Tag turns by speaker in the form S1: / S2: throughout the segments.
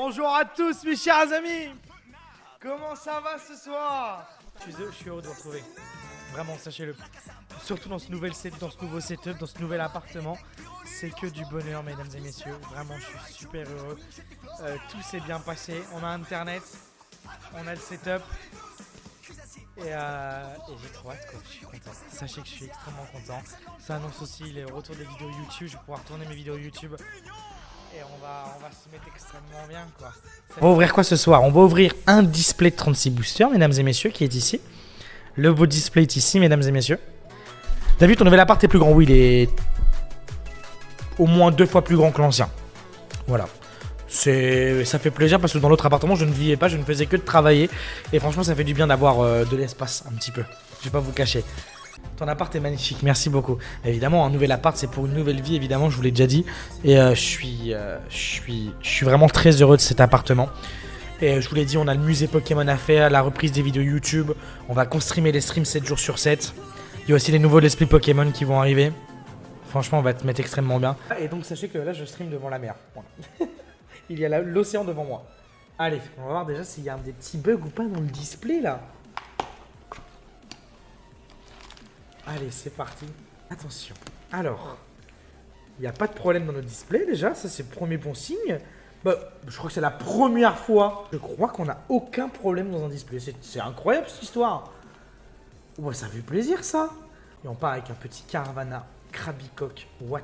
S1: Bonjour à tous mes chers amis. Comment ça va ce soir? Je suis heureux de vous retrouver. Vraiment, sachez-le. Surtout dans ce nouveau setup, dans ce nouvel appartement. C'est que du bonheur, mesdames et messieurs. Vraiment, je suis super heureux. Tout s'est bien passé. On a internet. On a le setup. Et j'ai trop hâte, quoi. Je suis content. Sachez que je suis extrêmement content. Ça annonce aussi le retour des vidéos YouTube. Je vais pouvoir tourner mes vidéos YouTube. Et on va se mettre extrêmement bien, quoi. On va ouvrir quoi ce soir? On va ouvrir un display de 36 boosters, mesdames et messieurs, qui est ici. Le beau display est ici, mesdames et messieurs. T'as vu, ton nouvel appart est plus grand? Oui, il est au moins 2 fois plus grand que l'ancien. Voilà. Ça fait plaisir parce que dans l'autre appartement, je ne vivais pas, je ne faisais que de travailler. Et franchement, ça fait du bien d'avoir de l'espace un petit peu. Je vais pas vous cacher. Ton appart est magnifique, merci beaucoup. Évidemment, un nouvel appart, c'est pour une nouvelle vie, évidemment, je vous l'ai déjà dit. Et je suis vraiment très heureux de cet appartement. Et je vous l'ai dit, on a le musée Pokémon à faire, la reprise des vidéos YouTube. On va streamer les streams 7 jours sur 7. Il y a aussi les nouveaux Let's Play Pokémon qui vont arriver. Franchement, on va te mettre extrêmement bien. Et donc, sachez que là, je stream devant la mer. Voilà. Il y a l'océan devant moi. Allez, on va voir déjà s'il y a des petits bugs ou pas dans le display, là. Allez, c'est parti. Attention. Alors, il n'y a pas de problème dans notre display déjà. Ça, c'est le premier bon signe. Bah, je crois que c'est la première fois. Je crois qu'on n'a aucun problème dans un display. C'est incroyable cette histoire. Ouais, ça fait plaisir ça. Et on part avec un petit Caravana, Krabicoque, Wat,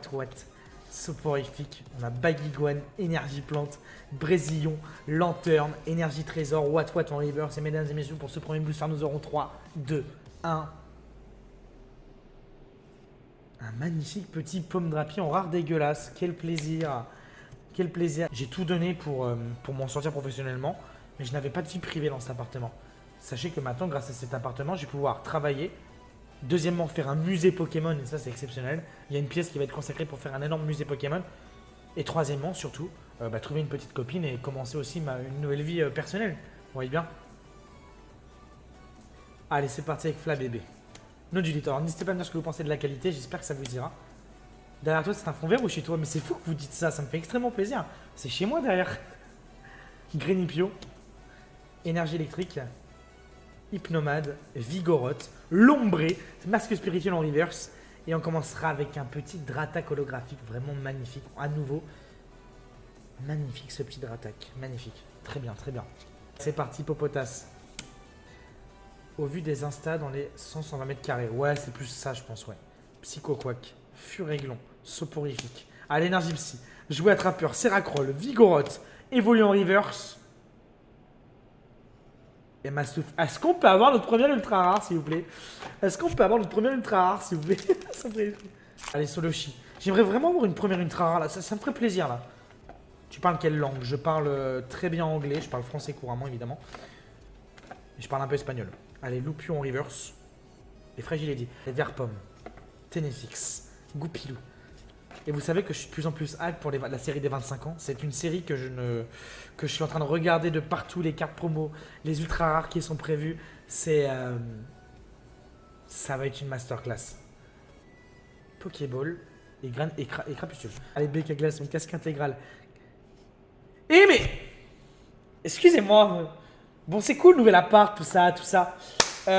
S1: Soporifique. On a Baguiguane, Énergie Plante, Brésillon, Lanterne, Énergie Trésor, Wat en reverse. Et mesdames et messieurs, pour ce premier booster, nous aurons 3, 2, 1. Un magnifique petit pomme drapier en rare dégueulasse. Quel plaisir. Quel plaisir. J'ai tout donné pour m'en sortir professionnellement. Mais je n'avais pas de vie privée dans cet appartement. Sachez que maintenant, grâce à cet appartement, je vais pouvoir travailler. Deuxièmement, faire un musée Pokémon. Et ça, c'est exceptionnel. Il y a une pièce qui va être consacrée pour faire un énorme musée Pokémon. Et troisièmement, surtout, trouver une petite copine et commencer aussi une nouvelle vie personnelle. Vous voyez bien? Allez, c'est parti avec Flabébé. Nodulito, n'hésitez pas à me dire ce que vous pensez de la qualité, j'espère que ça vous ira. Derrière toi, c'est un fond vert ou chez toi? Mais c'est fou que vous dites ça, ça me fait extrêmement plaisir. C'est chez moi derrière. Grenipio, Énergie électrique, Hypnomade, Vigoroth, Lombré, Masque spirituel en reverse. Et on commencera avec un petit Dratak holographique, vraiment magnifique. À nouveau, magnifique ce petit Dratak, magnifique. Très bien, très bien. C'est parti, Popotas. Au vu des instas dans les 100-120 mètres carrés. Ouais, c'est plus ça, je pense, ouais. Psychoquack, Furéglon, Soporifique. Allez, Énergie Psy, Jouet Attrapeur, Seracroll, Vigoroth, Évolue en reverse. Et Mastouf. Est-ce qu'on peut avoir notre première ultra rare, s'il vous plaît? Est-ce qu'on peut avoir notre première ultra rare, s'il vous plaît? Allez, Soloshi. J'aimerais vraiment avoir une première ultra rare, là. Ça me ferait plaisir, là. Tu parles quelle langue? Je parle très bien anglais. Je parle français couramment, évidemment. Et je parle un peu espagnol. Allez, Loupion en reverse. Les Fragility, les Verpom, Ténéfix, Goupilou. Et vous savez que je suis de plus en plus hype pour la série des 25 ans. C'est une série que je suis en train de regarder de partout, les cartes promo, les ultra rares qui sont prévues. Ça va être une masterclass. Pokéball et Crapusule. Allez, Becca Glace, une casque intégrale. Eh mais excusez-moi. Bon, c'est cool, nouvel appart, tout ça. On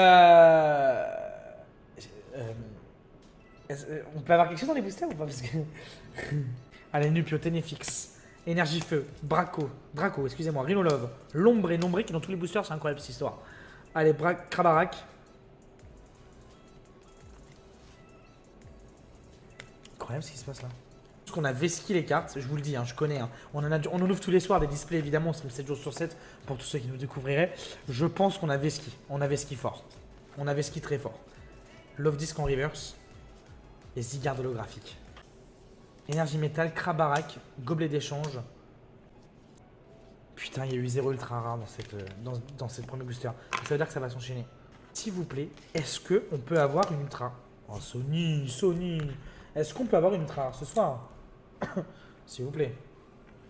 S1: peut avoir quelque chose dans les boosters ou pas? Parce que... Allez, Nupio, Ténéfix, Énergie Feu, Draco, excusez-moi, Rhinolove, Lombré qui est dans tous les boosters, c'est incroyable cette histoire. Allez, Krabarak. Incroyable ce qui se passe là. Parce qu'on a Veski les cartes, je vous le dis, je connais. On en ouvre tous les soirs des displays, évidemment, on stream 7 jours sur 7 pour tous ceux qui nous découvriraient. Je pense qu'on a Veski. On a Veski fort. On a Veski très fort. Love Disc en reverse. Et Zygarde holographique. Énergie métal, Krabarak, Gobelet d'échange. Putain, il y a eu 0 ultra rare dans cette première booster. Ça veut dire que ça va s'enchaîner. S'il vous plaît, est-ce qu'on peut avoir une ultra? Oh, Sony. Est-ce qu'on peut avoir une ultra rare ce soir? S'il vous plaît.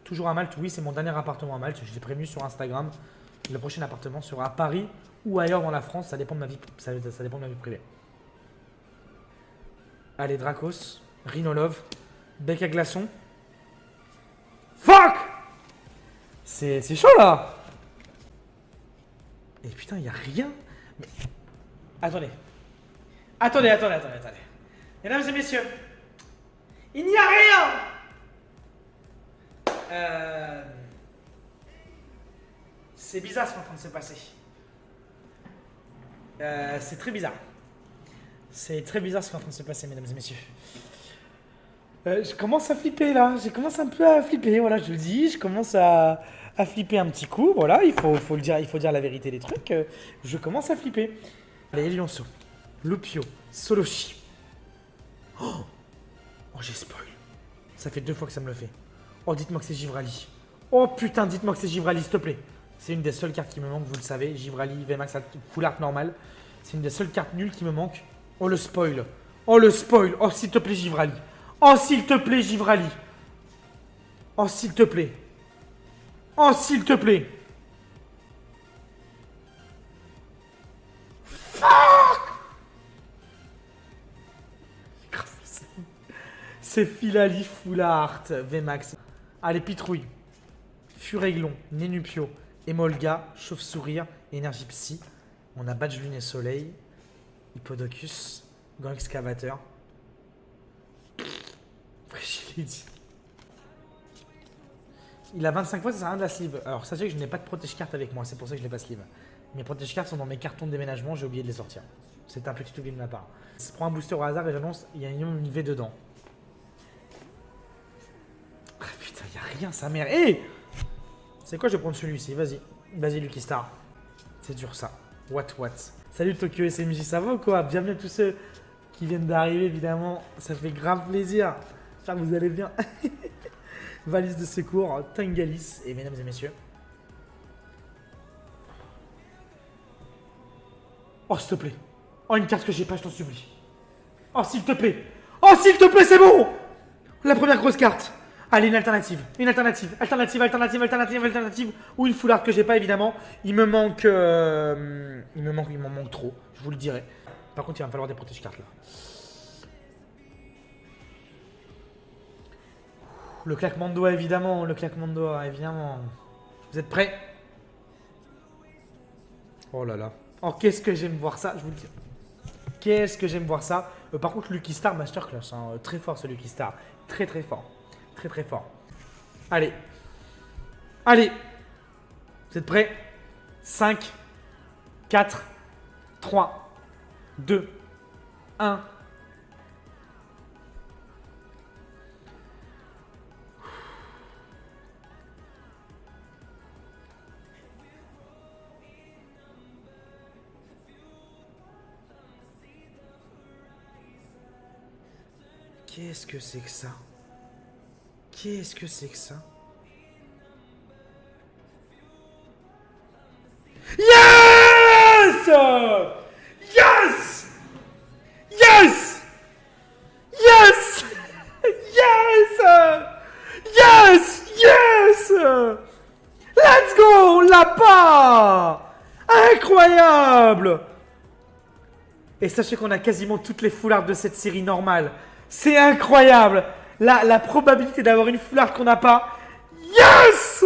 S1: Toujours à Malte, oui, c'est mon dernier appartement à Malte. Je l'ai prévenu sur Instagram. Le prochain appartement sera à Paris ou ailleurs dans la France. Ça dépend de ma vie, ça dépend de ma vie privée. Allez, Dracos, Rhinolove, Bec à glaçon. Fuck! C'est chaud là. Et putain, y a rien. Mais... Attendez. Attendez. Mesdames et messieurs, il n'y a rien. C'est bizarre ce qui est en train de se passer. C'est très bizarre. C'est très bizarre ce qui est en train de se passer, mesdames et messieurs. Je commence à flipper là. Je commence un peu à flipper. Voilà, je le dis. Je commence à flipper un petit coup. Voilà, il faut le dire. Il faut dire la vérité des trucs. Je commence à flipper. Les Lionceau, Lupio, Soloshi. Oh, j'ai spoil. Ça fait 2 fois que ça me le fait. Oh, dites-moi que c'est Givrali. Oh putain, dites-moi que c'est Givrali, s'il te plaît. C'est une des seules cartes qui me manque, vous le savez. Givrali, VMAX, full art normal. C'est une des seules cartes nulles qui me manque. Oh le spoil. Oh le spoil. Oh s'il te plaît, Givrali. Oh s'il te plaît, Givrali. Oh s'il te plaît. Oh s'il te plaît. Fuck. C'est Filali full art, VMAX. Allez, pitrouille. Furéglon, Nénupio, Emolga, Chauve-Sourire, Énergie Psy. On a Badge Lune et Soleil, Hippodocus, Gang Excavateur. Je l'ai dit. Il a 25 fois, ça sert à rien de la sleeve. Alors sachez que je n'ai pas de protège-carte avec moi, c'est pour ça que je n'ai pas sleeve. Mes protège-cartes sont dans mes cartons de déménagement, j'ai oublié de les sortir. C'est un petit oubli de ma part. Je prends un booster au hasard et j'annonce, il y a une V dedans. Ah putain, il n'y a rien, sa mère. Hé, c'est quoi, je vais prendre celui-ci, vas-y. Vas-y, Lucky Star. C'est dur ça. What. Salut Tokyo SMJ, ça va ou quoi? Bienvenue à tous ceux qui viennent d'arriver, évidemment. Ça fait grave plaisir. J'espère que vous allez bien. Valise de secours, Tangalis. Et mesdames et messieurs. Oh, s'il te plaît. Oh, une carte que j'ai pas, je t'en supplie. Oh, s'il te plaît. Oh, s'il te plaît, c'est bon. La première grosse carte. Allez, une alternative. Alternative. Ou une full art que j'ai pas, évidemment. Il m'en manque trop. Je vous le dirai. Par contre, il va me falloir des protège-cartes, là. Le claquement de doigts, évidemment. Vous êtes prêts? Oh là là. Oh, qu'est-ce que j'aime voir ça, je vous le dis. Qu'est-ce que j'aime voir ça. Par contre, Lucky Star Masterclass. Hein. Très fort, ce Lucky Star. Très fort. Très fort. Allez. Vous êtes prêts? 5, 4, 3, 2, 1. Qu'est-ce que c'est que ça? Qu'est-ce que c'est que ça? Yes! Yes! Yes! Yes! Yes! Yes! Yes! Let's go! On l'a pas! Incroyable! Et sachez qu'on a quasiment toutes les full art de cette série normale. C'est incroyable! La probabilité d'avoir une full art qu'on n'a pas. Yes!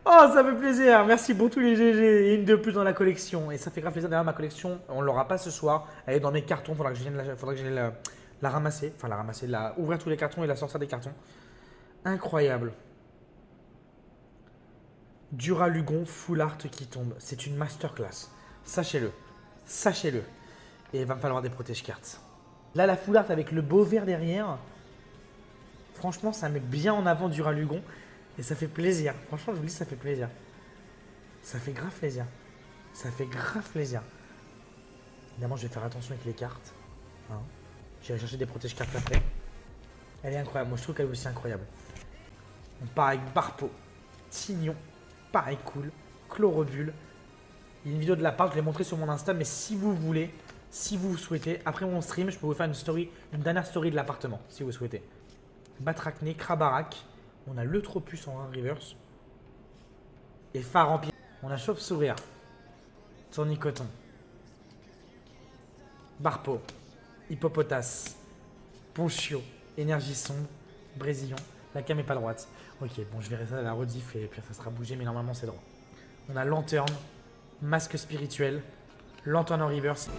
S1: Oh, ça fait plaisir. Merci pour tous les GG. Et une de plus dans la collection. Et ça fait grave plaisir d'avoir ma collection. On ne l'aura pas ce soir. Elle est dans mes cartons. Faudra que j'aille la ramasser. Enfin, la ramasser. Ouvrir tous les cartons et la sortir des cartons. Incroyable. Duralugon full art qui tombe. C'est une masterclass. Sachez-le. Et il va me falloir des protège-cartes. Là, la full art avec le beau vert derrière. Franchement, ça met bien en avant Duralugon. Et ça fait plaisir. Franchement, je vous dis, ça fait plaisir. Ça fait grave plaisir. Évidemment, je vais faire attention avec les cartes. Hein. J'irai chercher des protège-cartes après. Elle est incroyable. Moi, je trouve qu'elle est aussi incroyable. On part avec Barpo, Tignon, pareil cool, Chlorobule. Il y a une vidéo de la part, je l'ai montré sur mon Insta, mais si vous voulez, si vous souhaitez, après mon stream, je peux vous faire une dernière story de l'appartement, si vous souhaitez. Batrachné, Krabarak. On a l'Eutropus en reverse. Et Phare Empire. On a Chauve-Sourire. Tournicoton. Barpo. Hippopotas. Ponchio. Énergie sombre. Brésillon. La cam est pas droite. Ok, bon, je verrai ça à la rediff et puis ça sera bougé, mais normalement c'est droit. On a Lanterne, Masque spirituel, Lanterne en reverse.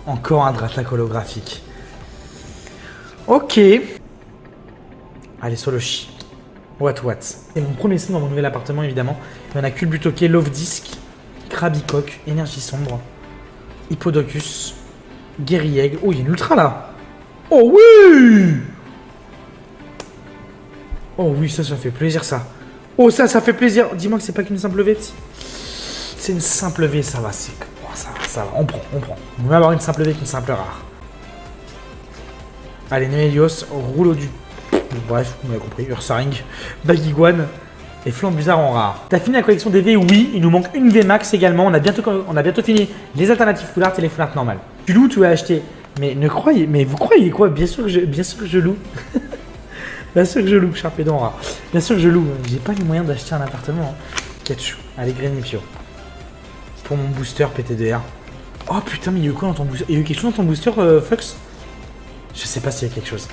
S1: Encore un Dratak holographique. Ok. Allez, Soloshi. What. C'est mon premier signe dans mon nouvel appartement, évidemment. Il y en a Culbutoke, Love Disc, Krabicoque, Énergie Sombre, Hippodocus, Guerrieg. Oh, il y a une ultra là. Oh oui. Oh oui, ça fait plaisir ça. Oh, ça fait plaisir. Dis-moi que c'est pas qu'une simple V. C'est une simple V, ça va. Oh, ça va. On prend. On va avoir une simple V qu'une simple rare. Allez, Némélios, rouleau du... Bref, vous m'avez compris. Ursaring, Bagiguan et Flambuzard en rare. T'as fini la collection des V? Oui, il nous manque une V Max également. On a bientôt fini les alternatives full art et les full art normales. Tu loues, tu as acheté. Mais vous croyez quoi? Bien sûr que je loue. Bien sûr que je loue, Sharpedo en rare. Bien sûr que je loue. J'ai pas les moyens d'acheter un appartement. Ketchou. Allez, Grenipio. Pour mon booster PTDR. Oh putain, mais il y a eu quoi dans ton booster? Il y a eu quelque chose dans ton booster, Fox? Je sais pas s'il y a quelque chose.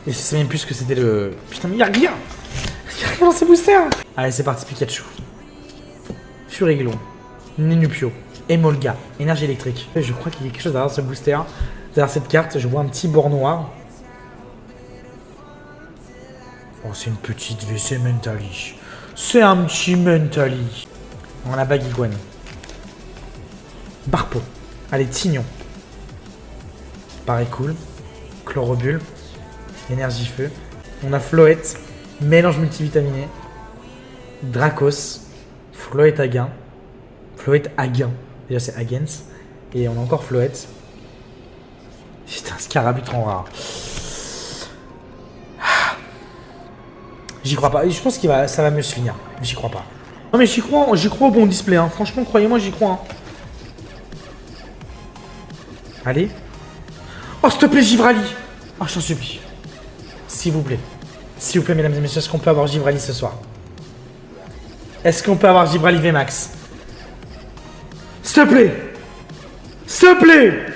S1: Et je sais même plus ce que c'était le... Putain, mais il y a rien! Il y a rien dans ces boosters! Allez, c'est parti, Pikachu. Furiglon. Ninupio. Emolga. Énergie électrique. Je crois qu'il y a quelque chose derrière ce booster. Derrière cette carte, je vois un petit bord noir. Oh, c'est une petite V, c'est Mentally. C'est un petit Mentally. On a Bagiguan. Barpo. Allez, Tignon. Pareil cool. Chlorobule. Énergie feu. On a Floette. Mélange multivitaminé. Dracos. Floette Aguin. Floette Aguin. Déjà c'est Agens. Et on a encore Floette. Putain, Scarabutre en rare. J'y crois pas. Je pense que ça va mieux se finir. J'y crois pas. Non mais j'y crois au bon display. Hein. Franchement, croyez-moi, j'y crois. Hein. Allez. Oh, s'il te plaît, Givrali. Oh, je t'en supplie. S'il vous plaît. S'il vous plaît, mesdames et messieurs, est-ce qu'on peut avoir Givrali ce soir? Est-ce qu'on peut avoir Givrali VMAX? S'il te plaît. S'il te plaît.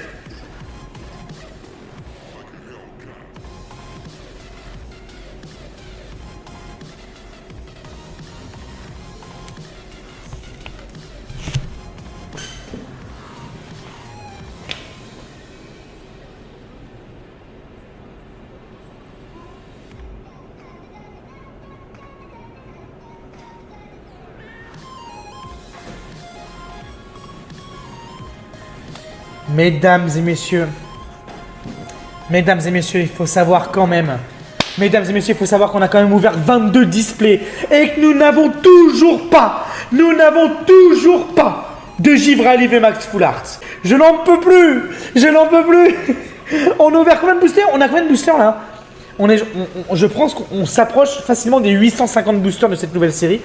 S1: Mesdames et messieurs, il faut savoir quand même, mesdames et messieurs, il faut savoir qu'on a quand même ouvert 22 displays et que nous n'avons toujours pas de Givrali VMAX Full Art. Je n'en peux plus. On a ouvert combien de boosters? On a combien de boosters là? Je pense qu'on s'approche facilement des 850 boosters de cette nouvelle série.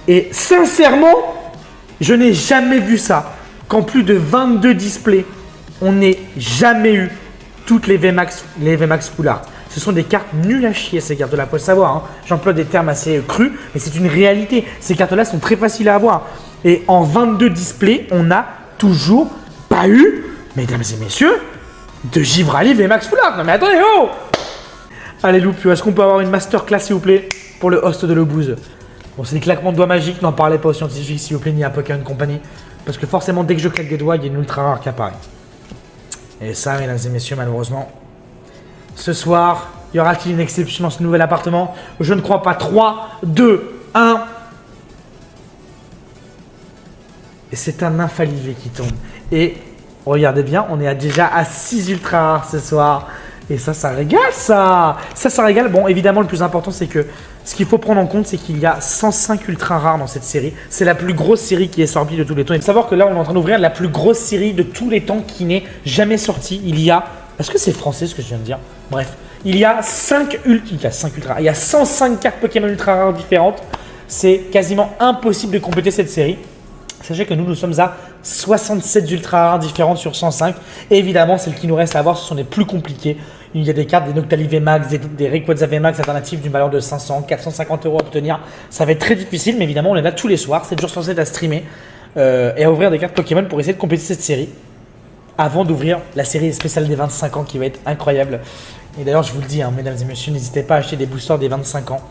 S1: Et sincèrement, je n'ai jamais vu ça. Qu'en plus de 22 displays, on n'ait jamais eu toutes les VMAX Full Art. Ce sont des cartes nulles à chier, ces cartes-là, faut le savoir. Hein. J'emploie des termes assez crus, mais c'est une réalité. Ces cartes-là sont très faciles à avoir. Et en 22 displays, on n'a toujours pas eu, mesdames et messieurs, de Givrali VMAX Full Art. Non mais attendez, oh! Allez, Loupio, est-ce qu'on peut avoir une masterclass, s'il vous plaît, pour le host de l'Obouze? Bon, c'est des claquements de doigts magiques, n'en parlez pas aux scientifiques, s'il vous plaît, ni à Pokémon Company. Parce que forcément, dès que je claque des doigts, il y a une ultra rare qui apparaît. Et ça, mesdames et messieurs, malheureusement, ce soir, y aura-t-il une exception dans ce nouvel appartement? Je ne crois pas. 3, 2, 1. Et c'est un infalivé qui tombe. Et regardez bien, on est déjà à 6 ultra rares ce soir. Et ça régale, ça. Ça régale. Bon, évidemment, le plus important, c'est que ce qu'il faut prendre en compte, c'est qu'il y a 105 ultra rares dans cette série. C'est la plus grosse série qui est sortie de tous les temps. Il faut savoir que là, on est en train d'ouvrir la plus grosse série de tous les temps qui n'est jamais sortie. Il y a... Est-ce que c'est français ce que je viens de dire? Bref. Il y a 105 cartes Pokémon ultra rares différentes. C'est quasiment impossible de compléter cette série. Sachez que nous sommes à 67 ultra rares différentes sur 105. Et évidemment, celles qui nous restent à avoir, ce sont les plus compliquées. Il y a des cartes, des Noctali VMAX, des Rayquaza VMAX alternatives d'une valeur de 500, 450 € à obtenir. Ça va être très difficile, mais évidemment, on est là tous les soirs, 7 jours sur 7 à streamer et à ouvrir des cartes Pokémon pour essayer de compléter cette série. avant d'ouvrir la série spéciale des 25 ans qui va être incroyable. Et d'ailleurs, je vous le dis, hein, mesdames et messieurs, n'hésitez pas à acheter des boosters des 25 ans.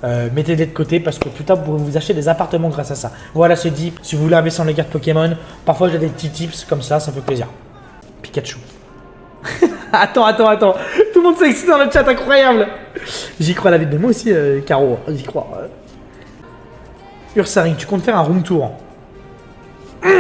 S1: Mettez-les de côté parce que plus tard, vous pourrez vous acheter des appartements grâce à ça. Voilà, c'est dit. Si vous voulez investir dans les cartes Pokémon, parfois j'ai des petits tips comme ça fait plaisir. Pikachu. Attends. Tout le monde s'excite dans le chat, incroyable. J'y crois, David, mais moi aussi, Caro, j'y crois. Ursaring, tu comptes faire un room tour? Oui,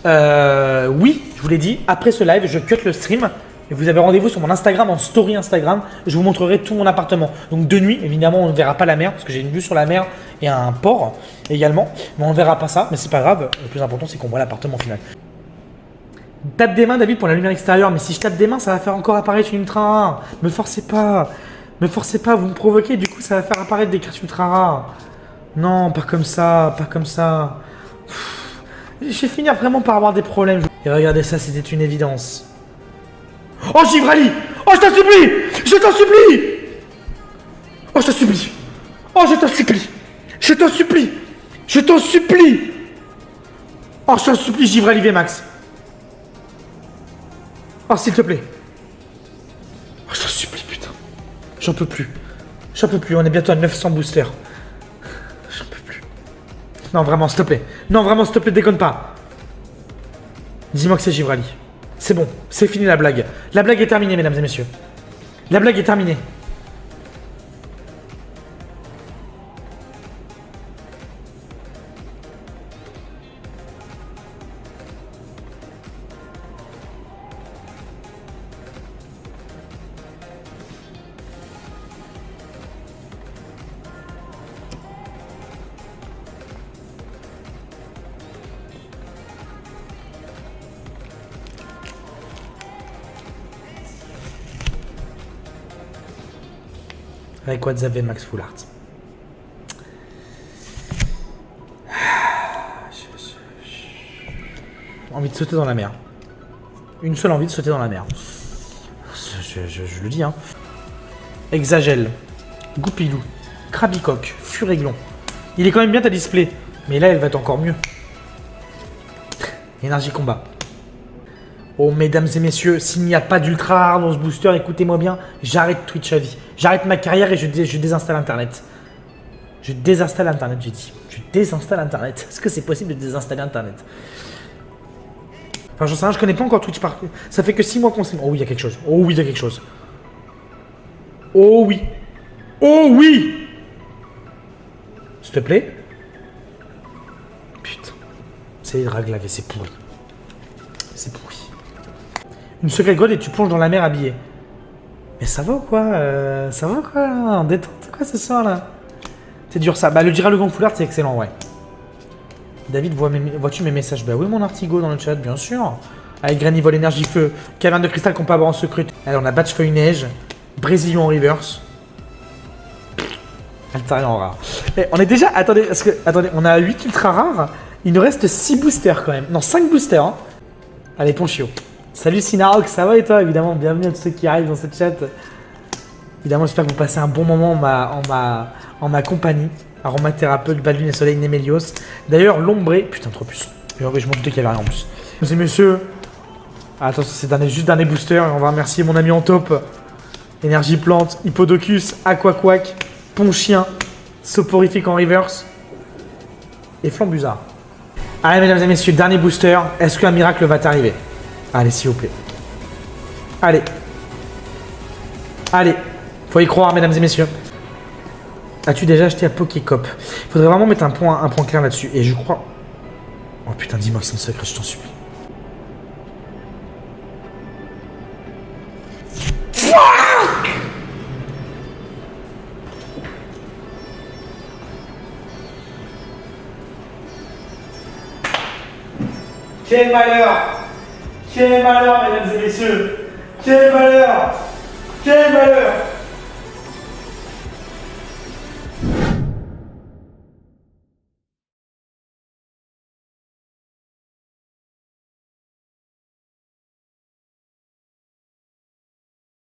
S1: je vous l'ai dit, après ce live, je cut le stream. Et vous avez rendez-vous sur mon Instagram, en story Instagram. Je vous montrerai tout mon appartement. Donc de nuit, évidemment, on ne verra pas la mer, parce que j'ai une vue sur la mer et un port également. Mais on ne verra pas ça, mais c'est pas grave. Le plus important, c'est qu'on voit l'appartement final. Tape des mains, David, pour la lumière extérieure. Mais si je tape des mains, ça va faire encore apparaître une ultra rare. Me forcez pas. Me forcez pas, vous me provoquez. Du coup, ça va faire apparaître des cartes ultra rares. Non, pas comme ça, pas comme ça. Je vais finir vraiment par avoir des problèmes. Et regardez ça, c'était une évidence. Oh, Givrali! Oh, je t'en supplie! Je t'en supplie! Oh, je t'en supplie! Oh, je t'en supplie! Je t'en supplie! Je t'en supplie! Oh, je t'en supplie, Givrali VMAX! Oh, s'il te plaît! Oh, je t'en supplie, putain! J'en peux plus! J'en peux plus, on est bientôt à 900 boosters. J'en peux plus. Non, vraiment, s'il te plaît! Non, vraiment, s'il te plaît, déconne pas! Dis-moi que c'est Givrali. C'est bon, c'est fini la blague. La blague est terminée, mesdames et messieurs. La blague est terminée. Avec WhatsApp et Max Full Art. Envie de sauter dans la mer. Une seule envie de sauter dans la mer. Je le dis, hein. Exagel, Goupilou, Krabicoque, Furéglon. Il est quand même bien ta display. Mais là, elle va être encore mieux. Énergie combat. Oh, mesdames et messieurs, s'il n'y a pas d'ultra rare dans ce booster, écoutez-moi bien, j'arrête Twitch à vie. J'arrête ma carrière et je désinstalle Internet. Je désinstalle Internet, j'ai dit. Je désinstalle Internet. Est-ce que c'est possible de désinstaller Internet? Enfin, j'en sais rien, je connais pas encore Twitch par... Ça fait que 6 mois qu'on s'est... Oh oui, il y a quelque chose. Oh oui, il y a quelque chose. Oh oui. Oh oui. S'il te plaît. Putain. C'est drag lavé, c'est pourri. C'est pourri. Une secret gold et tu plonges dans la mer habillé. Mais ça va ou quoi ça va quoi là? En détente quoi ce soir là? C'est dur ça. Bah le Gira le Grand Foulard c'est excellent ouais. David, vois-tu mes messages? Bah oui mon Artigo dans le chat bien sûr. Avec Granny Vol Énergie Feu, Caverne de Cristal qu'on peut avoir en secret. Alors on a Batch Feuille Neige, Brésilien en reverse. Altarian en rare. Et on est déjà... Attendez, parce que... Attendez, on a 8 ultra rares. Il nous reste 6 boosters quand même. Non 5 boosters hein. Allez Ponchio. Salut Sinarok, ça va et toi? Évidemment, bienvenue à tous ceux qui arrivent dans cette chat. Évidemment, j'espère que vous passez un bon moment en ma compagnie. Aromathérapeute, Balune et Soleil Nemelios. D'ailleurs, l'ombré... Putain, trop plus. Je m'en doutais qu'il y avait rien en plus. Mesdames et messieurs... Attention, c'est juste dernier booster. Et on va remercier mon ami en top. Énergie Plante, Hippodocus, Aquaquac, Ponchien, Soporifique en reverse. Et Flambuzard. Allez, mesdames et messieurs, dernier booster. Est-ce qu'un miracle va t'arriver? Allez, s'il vous plaît. Allez. Allez. Faut y croire, mesdames et messieurs. As-tu déjà acheté à Pokécop? Il faudrait vraiment mettre un point clair là-dessus. Et je crois... Oh putain, dis-moi que c'est un secret, je t'en supplie. Quel malheur! Quel malheur, mesdames et messieurs! Quel malheur! Quel malheur!